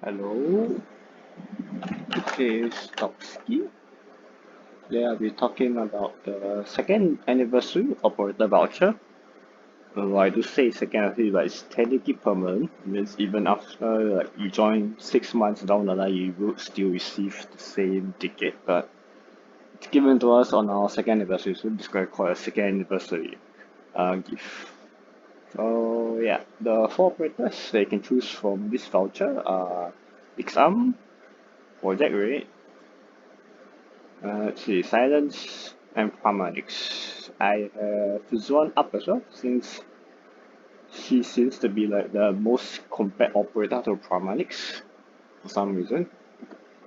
Hello, this is Dogcesy. Today I'll be talking about the second anniversary of Projekt Voucher. I do say second anniversary, but it's technically permanent. It means even after you join 6 months down the line, you will still receive the same ticket. But it's given to us on our second anniversary, so this is called a second anniversary gift. So yeah, the four operators that you can choose from this voucher are Liksarm, Projekt Red, let's see, Silence and Pramanix. I have this one up as well since she seems to be like the most compact operator to Pramanix for some reason.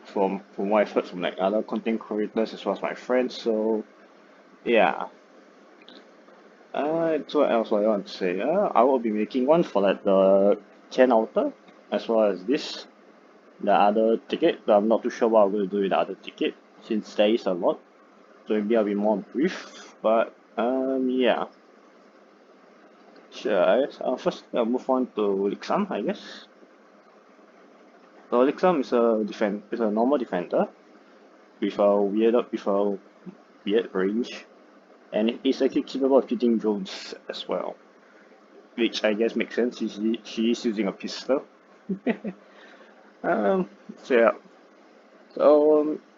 From what I've heard from like other content creators as well as my friends. So yeah. So what else do I want to say? I will be making one for like the Chen outer as well as this. The other ticket, but I'm not too sure what I'm going to do with the other ticket since there is a lot. So maybe I'll be more brief, but yeah. Sure, I guess first I'll move on to Liksarm, I guess. So Liksarm is a normal defender with a weird range, and it is actually capable of shooting drones as well, which I guess makes sense. She is using a pistol. um, so yeah.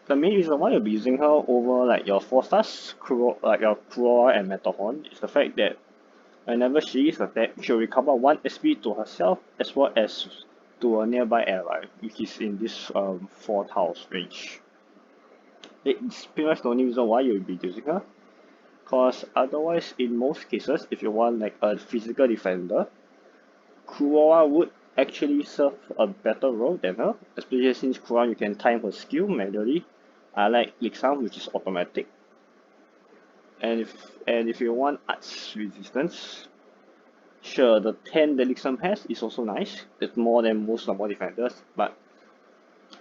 The main reason why you'll be using her over like your 4 stars, like your Crua and Metahorn, is the fact that whenever she is attacked, she'll recover 1 SP to herself as well as to a nearby ally, which is in this 4th house range. It's pretty much the only reason why you'll be using her. Cause otherwise, in most cases, if you want like a physical defender, Kurora would actually serve a better role than her, especially since Kurora you can time her skill manually, unlike Liksarm which is automatic. And if you want arts resistance, sure, the 10 that Liksarm has is also nice. It's more than most normal defenders, but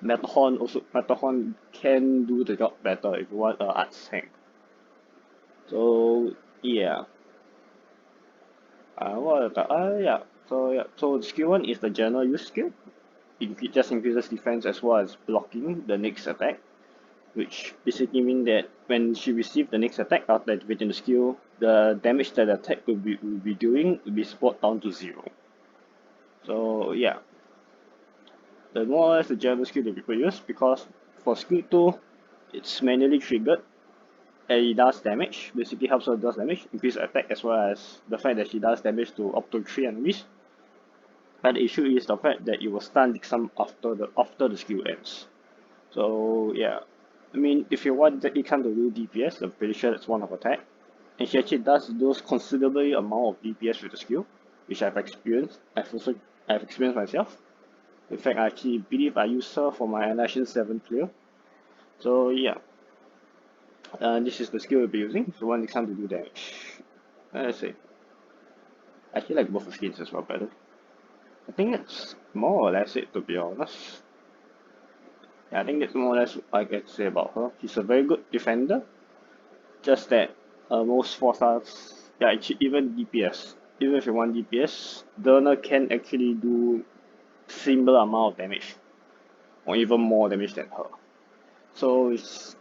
Metahorn can do the job better if you want a arts tank. So yeah. So the skill 1 is the general use skill. It just increases defense as well as blocking the next attack, which basically means that when she receives the next attack after activating the skill, the damage that the attack will be doing will be brought down to 0. So yeah, the more or less the general skill that people use, because for skill 2, it's manually triggered and it does damage, basically helps her does damage, increase attack as well as the fact that she does damage to up to 3 enemies. But the issue is the fact that it will stun some after the skill ends. So yeah, I mean if you want that it can do DPS, I'm pretty sure that's one of attack. And she actually does those considerably amount of DPS with the skill, which I've experienced. I've experienced myself. In fact, I actually believe I use her for my Annihilation 7 clear. So yeah, this is the skill we'll be using. If you want next time to do damage. Let's see. I feel like both the skins as well, better. I think that's more or less it, to be honest. Yeah, I think that's more or less what I can say about her. She's a very good defender. Just that most 4 stars, yeah, actually, even DPS. Even if you want DPS, Durner can actually do similar amount of damage, or even more damage than her. So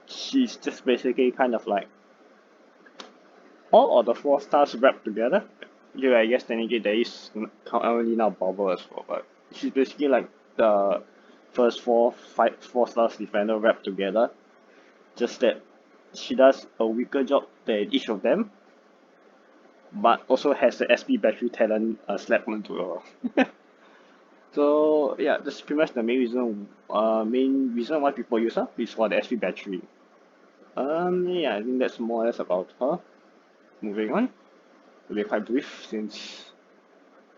she's just basically kind of like all of the 4 stars wrapped together. Yeah, I guess technically there is currently now Bubble as well, but she's basically like the first 4 stars defender wrapped together. Just that she does a weaker job than each of them, but also has the SP battery talent slapped onto her. So yeah, that's pretty much the main reason why people use her is for the SP battery. Yeah, I think that's more or less about her. Moving on, it'll be quite brief since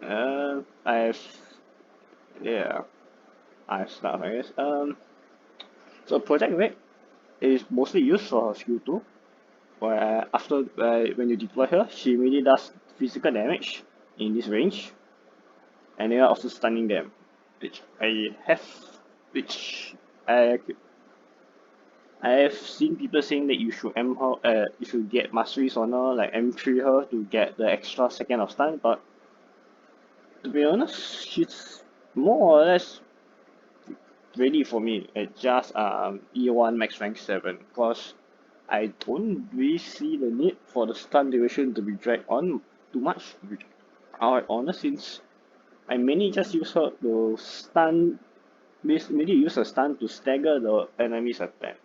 I've yeah I've stuff I guess. So Projekt Red is mostly used for her skill 2, where after when you deploy her, she really does physical damage in this range, and they are also stunning them, which I have, which I I have seen people saying that you should M her, you should get masteries on her, like M3 her to get the extra second of stun, but to be honest, she's more or less ready for me at just E1 max rank 7 because I don't really see the need for the stun duration to be dragged on too much. Alright, honest, since I mainly just use her to stun, mainly use a stun to stagger the enemy's attack.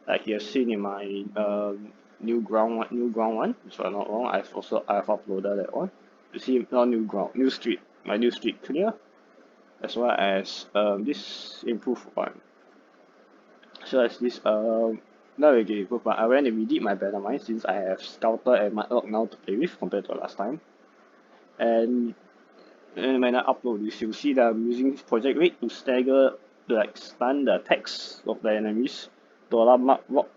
Like you have seen in my new ground one, if I'm not wrong, I've uploaded that one. You see, not new ground, new street, my new street clear, as well as this improved one. So as this not really improved, but I went and redid my banner mine since I have Scouter and Mudlock now to play with compared to last time. And when I upload this, you'll see that I'm using Projekt Red to stagger, to like stun the attacks of the enemies to allow Mudlock,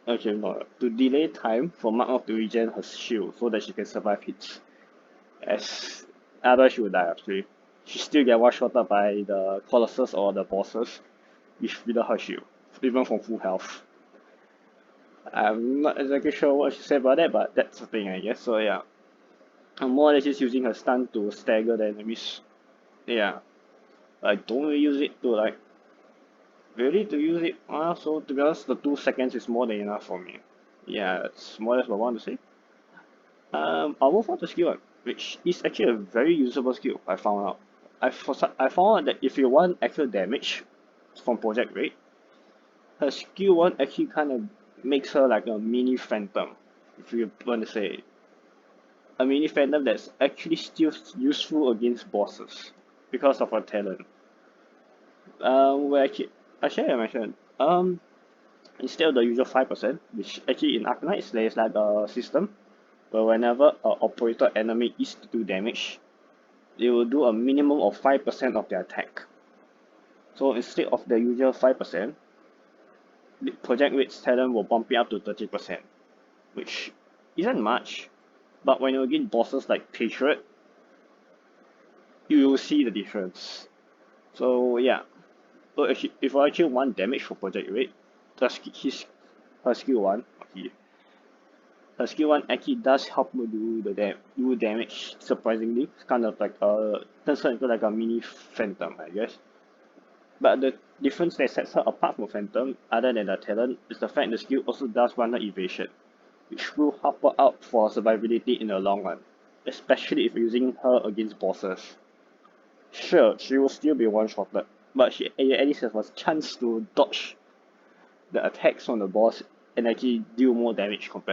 okay, no, to delay time for Mudlock to regen her shield so that she can survive hits. As otherwise she will die actually. She still get one-shotted by the Colossus or the bosses without her shield, even from full health. I'm not exactly sure what she said about that, but that's the thing I guess. So yeah, I'm more or less just using her stun to stagger the enemies. Yeah, I don't really use it to like really to use it. So to be honest, the 2 seconds is more than enough for me. Yeah, that's more or less what I want to say. I'll move on to skill 1, which is actually a very usable skill. I found out. I found out that if you want actual damage from Projekt Red, her skill 1 actually kind of makes her like a mini phantom, if you want to say. A mini phantom that's actually still useful against bosses because of her talent. Where actually I mentioned, instead of the usual 5%, which actually in Arknights there is like a system where whenever an operator enemy is to do damage, they will do a minimum of 5% of their attack. So instead of the usual 5%, the Projekt Red's talent will bump it up to 30%, which isn't much, but when you against bosses like Patriot, you will see the difference. So yeah, so actually, if I actually want damage for Projekt Red, her skill 1, her skill 1 actually does help me do damage surprisingly. It's kind of like turns her into like a mini phantom, I guess. But the difference that sets her apart from Phantom, other than the talent, is the fact the skill also does run her evasion, which will help her out for survivability in the long run, especially if using her against bosses. Sure, she will still be one-shotted, but she at least has a chance to dodge the attacks from the boss and actually deal more damage. And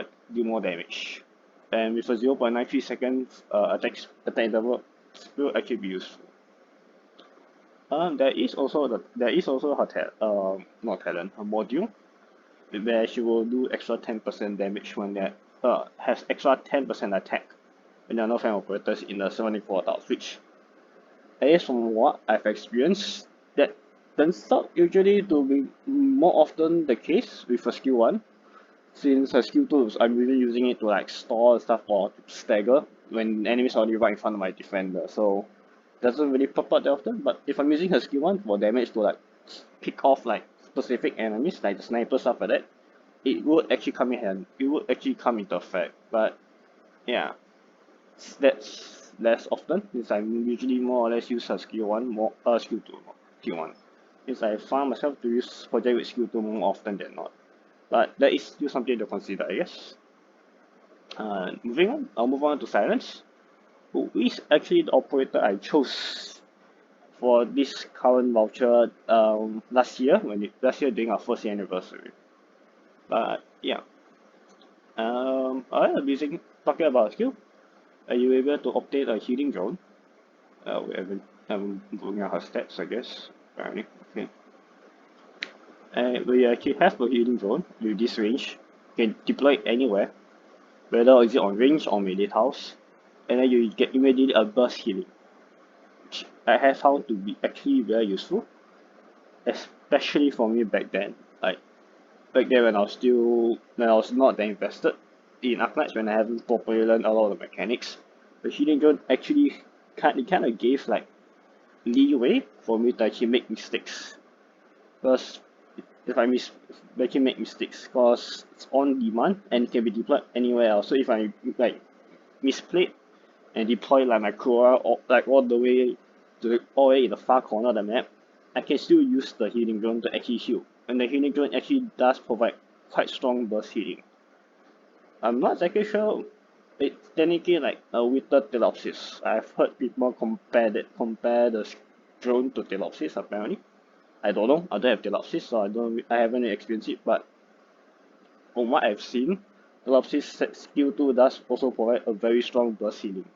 with a 0.93 seconds attack interval, it will actually be useful. There is also not talent, her module, where she will do extra 10% damage when that has extra 10% attack when there are no fan operators in the 74 tiles, which at least from what I've experienced, that turns out usually to be more often the case with her skill 1, since her skill 2 I'm really using it to like stall and stuff or to stagger when enemies are already right in front of my defender, so doesn't really pop out that often. But if I'm using her skill 1 for damage to like pick off like specific enemies like the sniper stuff like that, it would actually come in hand. It would actually come into effect. But yeah, that's less often since I usually more or less use her skill 1 more skill 2 more skill 1. Since I found myself to use Projekt with skill 2 more often than not. But that is still something to consider, I guess. Moving on, I'll move on to Silence, who is actually the operator I chose for this current voucher last year during our first year anniversary. But yeah, alright, talking about skill, are you able to obtain a healing drone? We haven't going out her stats, I guess. Apparently, okay. And we actually have a healing drone with this range. You can deploy it anywhere, whether is it on range or melee tiles, and then you get immediately a burst healing, which I have found to be actually very useful, especially for me back then. Like back then when I was not that invested in Arknights, when I haven't properly learned a lot of the mechanics, the healing drone actually kind of gave like leeway for me to actually make mistakes. Because if I can make mistakes, because it's on demand and it can be deployed anywhere else. So if I like misplayed and deploy like my Cora like all the way in the far corner of the map, I can still use the healing drone to actually heal. And the healing drone actually does provide quite strong burst healing. I'm not exactly sure. It's technically like a weaker Telopsis. I've heard people compare the drone to Telopsis apparently. I don't know. I don't have Telopsis, so I haven't experienced it. But from what I've seen, Telopsis skill 2 does also provide a very strong burst healing.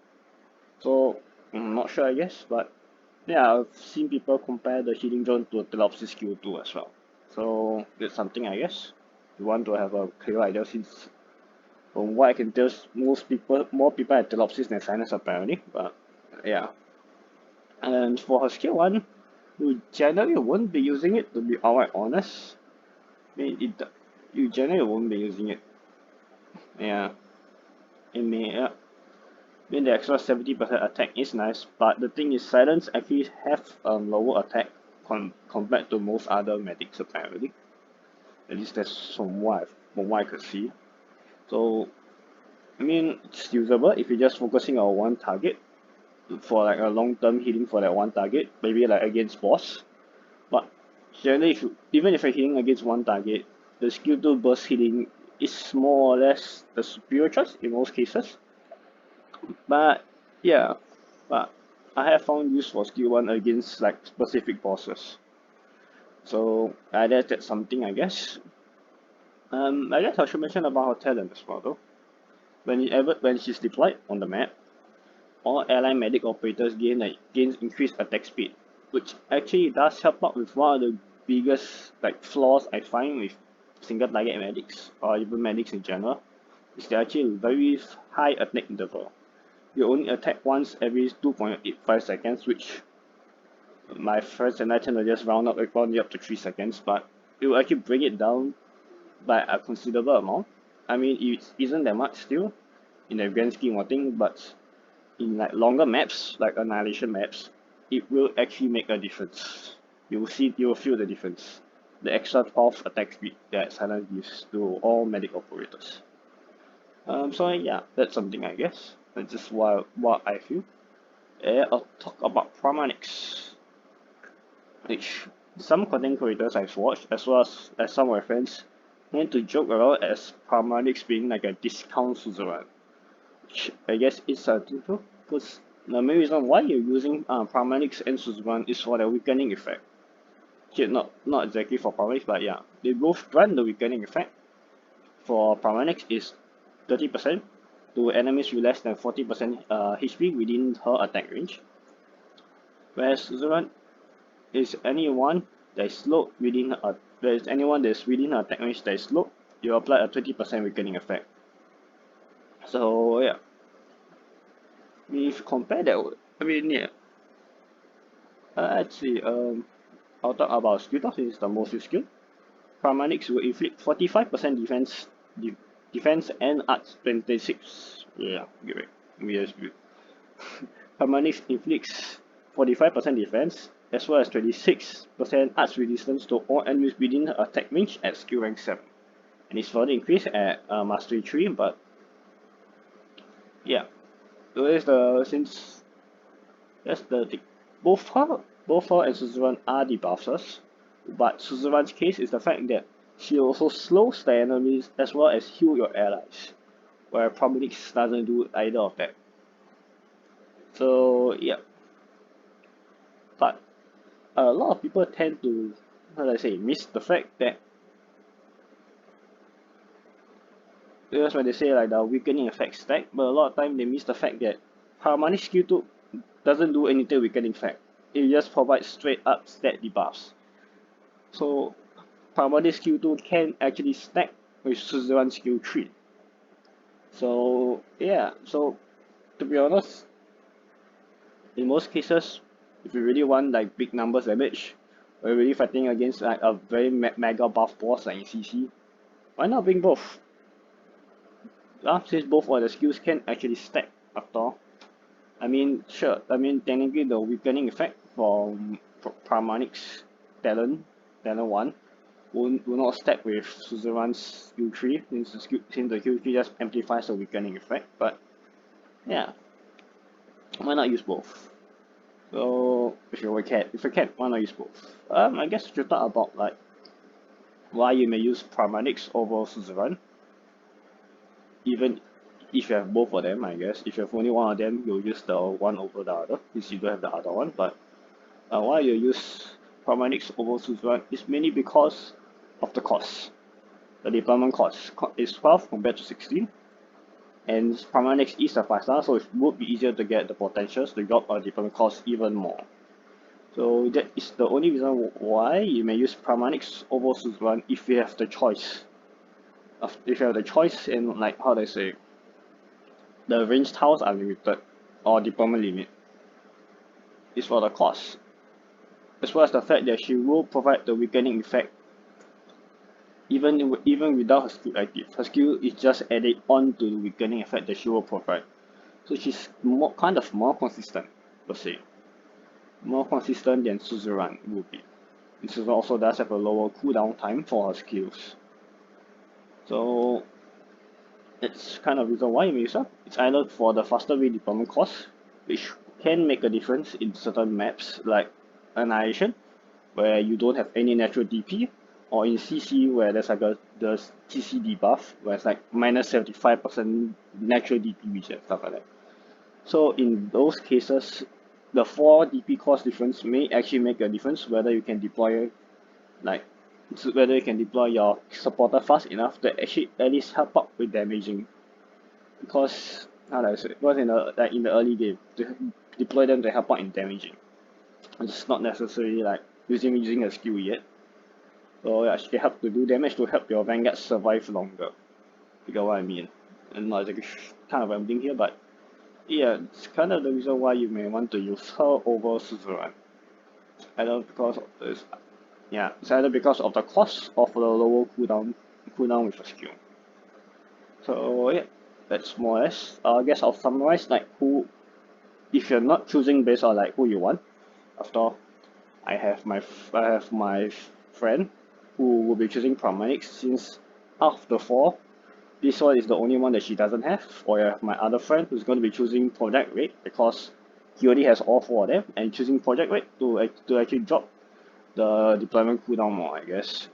So I'm not sure, I guess, but yeah, I've seen people compare the healing drone to Telopsis skill 2 as well. So it's something, I guess. You want to have a clear idea, since from what I can tell, more people have Telopsis than Sinus apparently. But yeah, and for her skill 1, you generally won't be using it, to be outright honest. I mean, you generally won't be using it. Yeah, it may. Yeah. I mean, the extra 70% attack is nice, but the thing is, Silence actually have lower attack compared to most other medics apparently. At least that's from what I could see. So, I mean, it's usable if you're just focusing on one target for like a long-term healing for that one target, maybe like against boss. But generally, even if you're healing against one target, the skill 2 burst healing is more or less the superior choice in most cases. But yeah, but I have found use for skill 1 against like specific bosses. So that's something, I guess. I guess I should mention about her talent as well though. When she's deployed on the map, all ally medic operators gains increased attack speed, which actually does help out with one of the biggest like flaws I find with single target medics or even medics in general. Is they're actually very high attack interval. You only attack once every 2.85 seconds, which my friends and I tend to just round up to 3 seconds, but it will actually bring it down by a considerable amount. I mean, it isn't that much still in the grand scheme of things, but in like longer maps, like Annihilation maps, it will actually make a difference. You will feel the difference. The extra 12 attack speed that Silence gives to all medic operators. So yeah, that's something, I guess. That's just what I feel. I'll talk about Pramanix, which some content creators I've watched, as well as some of my friends, tend to joke around as Pramanix being like a discount suzerain, which I guess is true, because the main reason why you're using Pramanix and suzerain is for the weakening effect. Okay, not exactly for Pramanix, but yeah, they both grant the weakening effect. For Pramanix is 30% to enemies with less than 40% HP within her attack range, whereas suzerain is anyone that is slowed within there is anyone that is within her attack range that is slowed, you apply a 20% weakening effect. So yeah, if you compare that, I mean yeah, let's see. I'll talk about skill talk since it's the most used skill. Pramanix will inflict 45% defense and arts 26. Yeah, get it. Yes, good. Pramanix inflicts 45% defense as well as 26% arts resistance to all enemies within her attack range at skill rank 7. And it's further increased at mastery 3, but yeah. So that's the since that's the thing. Both her and Suzerain are debuffers, but Suzerain's case is the fact that she also slows the enemies as well as heal your allies, where Pramanix doesn't do either of that. So yeah. But a lot of people tend to, how do I say, miss the fact that, because when they say like the weakening effect stack, but a lot of time they miss the fact that Harmonic skill 2 doesn't do anything weakening effect. It just provides straight up stat debuffs. So Harmonic skill 2 can actually stack with Suzerain skill 3. So yeah, so to be honest, in most cases, if you really want like big numbers damage, or you're really fighting against like a very mega buff boss like in CC, why not bring both? Since both of the skills can actually stack after all. I mean, sure, I mean technically the weakening effect from Pramanix talent 1 will not stack with Suzerain's skill 3 since the skill 3 just amplifies the weakening effect, but yeah, why not use both? So if you can, why not use both? I guess you should talk about like why you may use Pramanix over Suzerain, even if you have both of them. I guess if you have only one of them, you'll use the one over the other, since you don't have the other one. But why you use Pramanix over Suzerain is mainly because of the cost. The deployment cost is 12 compared to 16, and Pramanix is a 5-star, so it would be easier to get the potentials to drop our deployment cost even more. So that is the only reason why you may use Pramanix over Suzerain if you have the choice. If you have the choice, and like how do I say, the range tiles are limited or deployment limit. It's for the cost, as well as the fact that she will provide the weakening effect even without her skill active. Her skill is just added on to the weakening effect that she will provide. So she's more consistent per se. More consistent than Suzerain will be. And Suzerain also does have a lower cooldown time for her skills. So it's kind of reason why you may use her. It's either for the faster redeployment cost, which can make a difference in certain maps like Annihilation, where you don't have any natural DP, or in CC where there's like the TC debuff, where it's like minus 75% natural DP regen, stuff like that. So in those cases, the 4 DP cost difference may actually make a difference whether you can deploy like whether you can deploy your supporter fast enough to actually at least help out with damaging. Because how do I say? Because in the early game, to deploy them to help out in damaging. It's not necessarily like using a skill yet. So yeah, they help to do damage to help your vanguard survive longer. You get what I mean? And not exactly kind of rambling here, but yeah, it's kind of the reason why you may want to use her over Suzerain. Either because of this, yeah, it's either because of the cost of the lower cooldown with the skill. So yeah, that's more or less. I guess I'll summarize like who, if you're not choosing based on like who you want. After all, I have my friend who will be choosing Pramanix since out of the 4, this one is the only one that she doesn't have. Or I have my other friend who's going to be choosing Projekt Red because he already has all 4 of them, and choosing Projekt Red to actually drop the deployment cooldown more. I guess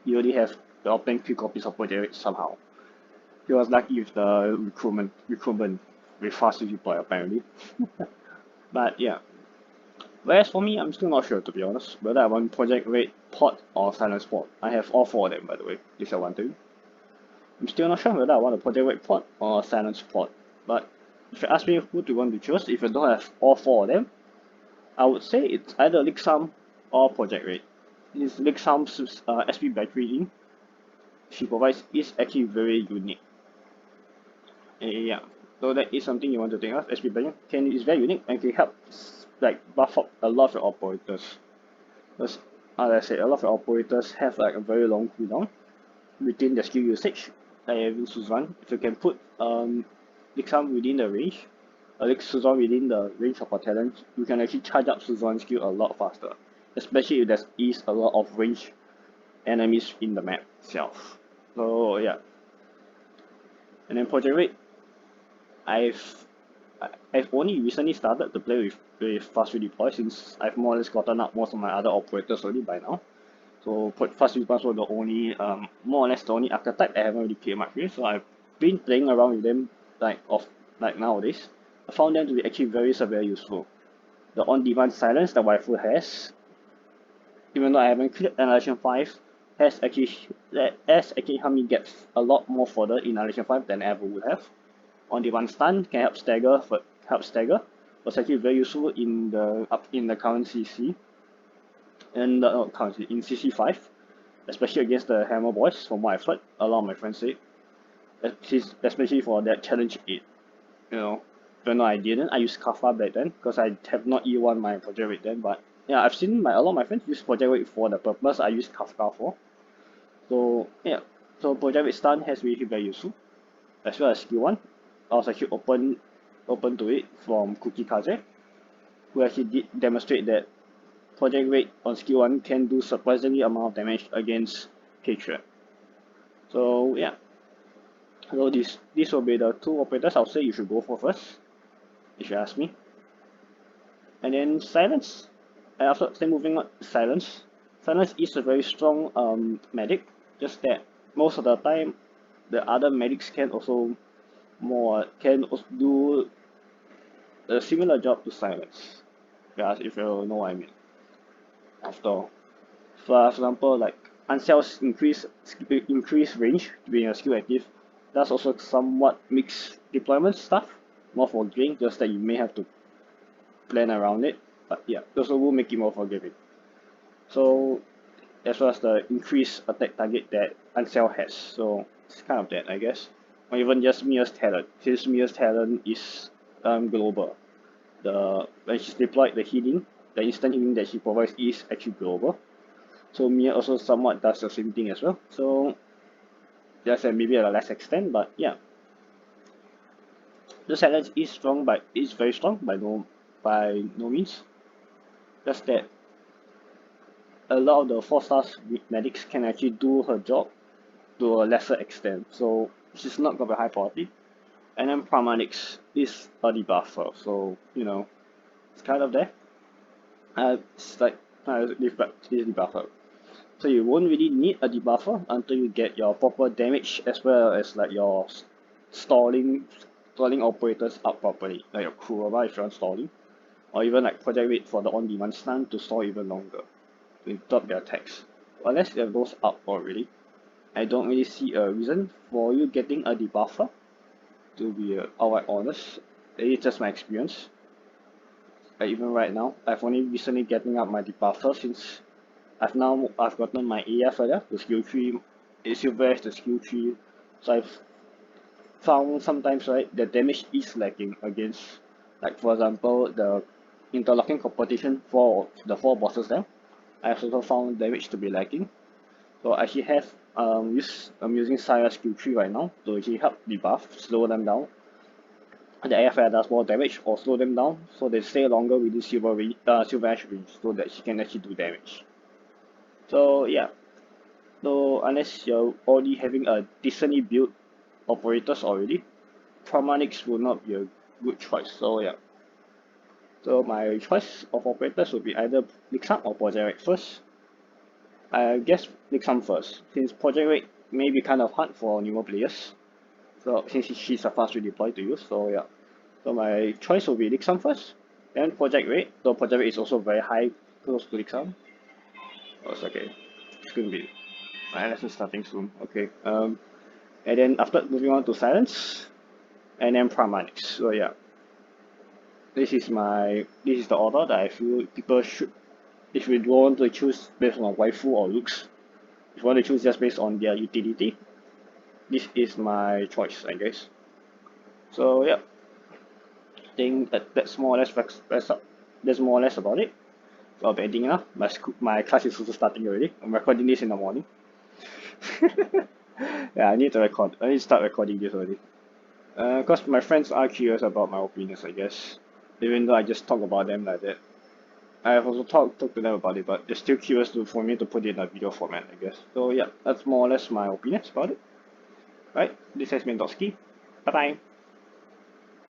he already have the obtained 3 copies of Projekt Red somehow. He was lucky with the recruitment with fast deploy apparently. But yeah. Whereas for me, I'm still not sure to be honest whether I want Projekt Red Port or Silence Port. I have all 4 of them by the way, this I want to. I'm still not sure whether I want a Projekt Red Port or Silence Port. But if you ask me who to want to choose, if you don't have all 4 of them, I would say it's either Liksarm or Projekt Red. This Liksarm's SP battery in she provides is actually very unique. Yeah, so that is something you want to think of. SP battery is very unique and can help like buff up a lot of your operators. Because as I said, a lot of your operators have like a very long cooldown within the skill usage. Like having Suzerain, if you can put Liksarm within the range, Suzerain within the range of our talent, you can actually charge up Suzerain skill a lot faster. Especially if there is a lot of range enemies in the map itself. So yeah. And then Projekt Red, I've I've only recently started to play with fast redeploy since I've more or less gotten up most of my other operators already by now. So fast redeploys were the only more or less the only archetype I haven't really played much with. So I've been playing around with them like nowadays. I found them to be actually very useful. The on-demand silence that waifu has, even though I haven't cleared Annihilation 5, has actually helped me get a lot more further in Annihilation 5 than I ever would have. On-demand stun can help stagger. Was actually very useful in the current CC and in CC5, especially against the hammer boys. From what I've heard, a lot of my friends say, especially for that challenge 8. You know, even though I didn't, I used Kafka back then because I have not E1 my Projekt Red then. But yeah, I've seen a lot of my friends use Projekt Red for the purpose I use Kafka for. So yeah, so Projekt Red stun has really very useful, as well as skill 1. I was actually open to it from Cookie Kaze, who actually did demonstrate that Projekt Red on skill 1 can do surprisingly amount of damage against Hatred. So yeah, so this will be the 2 operators I'll say you should go for first, if you ask me. And then silence. And after then moving on, silence. Silence is a very strong medic. Just that most of the time, the other medics can also do a similar job to silence. Guys, if you know what I mean. After all. For example, like Uncell's increase range being a skill active. That's also somewhat mixed deployment stuff. More forgiving, just that you may have to plan around it. But yeah, those will make it more forgiving. So as well as the increased attack target that Uncell has. So it's kind of that, I guess. Or even just Mia's talent. Since Mia's talent is global. When she's deployed, the instant healing that she provides is actually global. So Mia also somewhat does the same thing as well. So just maybe at a less extent, but yeah. The silence is strong, but is very strong by no means. Just that a lot of the 4-star medics can actually do her job to a lesser extent, so she's not gonna be high priority. And then Pramanix is a debuffer, so you know it's kind of there. It's like leave back to this debuffer. So you won't really need a debuffer until you get your proper damage as well as like your stalling operators up properly, like your Kurama if you're stalling, or even like Projekt Red for the on-demand stun to stall even longer to interrupt their attacks. Unless you have those up already, I don't really see a reason for you getting a debuffer, to be outright honest. It's just my experience. Even right now, I've only recently getting up my debuffer since I've gotten my AF further, the skill tree, Silver as the skill tree. So I've found sometimes right the damage is lacking against, like for example the interlocking competition for the 4 bosses there. I've also found damage to be lacking. So I actually have I'm using Saya's skill tree right now to actually help debuff, slow them down. The AFI does more damage or slow them down, so they stay longer within Silver Ash range, so that she can actually do damage. So yeah, so unless you're already having a decently built operators already, Pramanix will not be a good choice. So yeah, so my choice of operators would be either Liksarm or Projekt Red first. I guess Liksarm first, since Projekt Red may be kind of hard for newer players. So since she's a fast redeploy to use, so yeah. So my choice will be Liksarm first, then Projekt Red. So Projekt Red is also very high, close to Liksarm. Oh, it's okay. It's gonna be my lesson starting soon. Okay. And then after moving on to Silence, and then Pramanix. So yeah. This is the order that I feel people should, if you don't want to choose based on waifu or looks, if you want to choose just based on their utility, this is my choice, I guess. So yeah, I think that's more or less that's more or less about it. So I'll be ending now. My class is also starting already. I'm recording this in the morning. Yeah, I need to start recording this already. Because my friends are curious about my opinions, I guess. Even though I just talk about them like that. I have also talked to them about it, but they're still curious for me to put it in a video format, I guess. So yeah, that's more or less my opinions about it. Right, this has been Dogcesy. Bye bye.